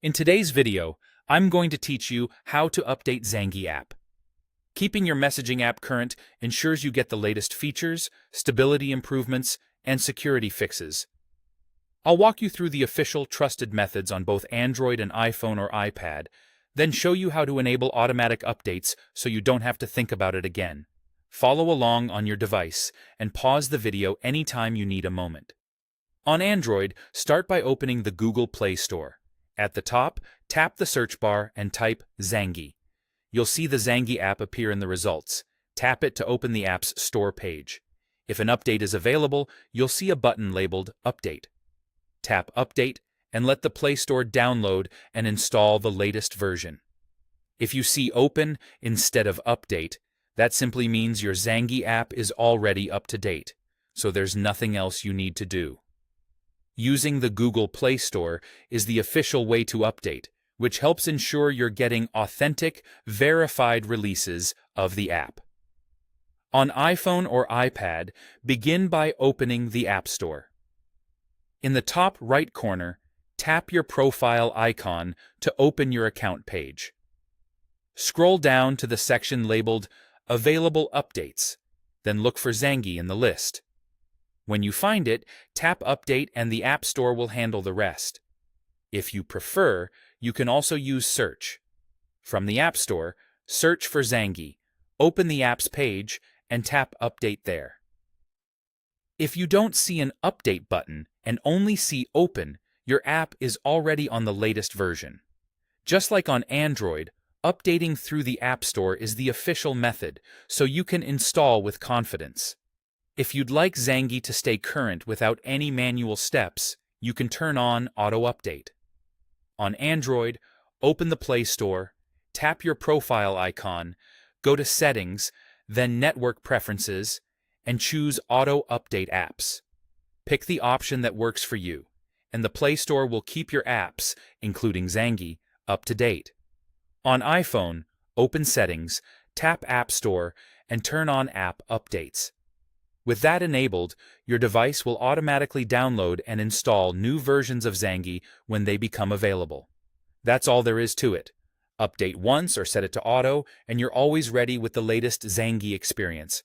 In today's video, I'm going to teach you how to update Zangi app. Keeping your messaging app current ensures you get the latest features, stability improvements, and security fixes. I'll walk you through the official trusted methods on both Android and iPhone or iPad, then show you how to enable automatic updates so you don't have to think about it again. Follow along on your device and pause the video anytime you need a moment. On Android, start by opening the Google Play Store. At the top, tap the search bar and type Zangi. You'll see the Zangi app appear in the results. Tap it to open the app's store page. If an update is available, you'll see a button labeled Update. Tap Update and let the Play Store download and install the latest version. If you see Open instead of Update, that simply means your Zangi app is already up to date, so there's nothing else you need to do. Using the Google Play Store is the official way to update, which helps ensure you're getting authentic, verified releases of the app. On iPhone or iPad, begin by opening the App Store. In the top right corner, tap your profile icon to open your account page. Scroll down to the section labeled Available Updates, then look for Zangi in the list. When you find it, tap Update and the App Store will handle the rest. If you prefer, you can also use Search. From the App Store, search for Zangi, open the app's page, and tap Update there. If you don't see an Update button and only see Open, your app is already on the latest version. Just like on Android, updating through the App Store is the official method, so you can install with confidence. If you'd like Zangi to stay current without any manual steps, you can turn on Auto Update. On Android, open the Play Store, tap your profile icon, go to Settings, then Network Preferences, and choose Auto Update Apps. Pick the option that works for you, and the Play Store will keep your apps, including Zangi, up to date. On iPhone, open Settings, tap App Store, and turn on App Updates. With that enabled, your device will automatically download and install new versions of Zangi when they become available. That's all there is to it. Update once or set it to auto, and you're always ready with the latest Zangi experience.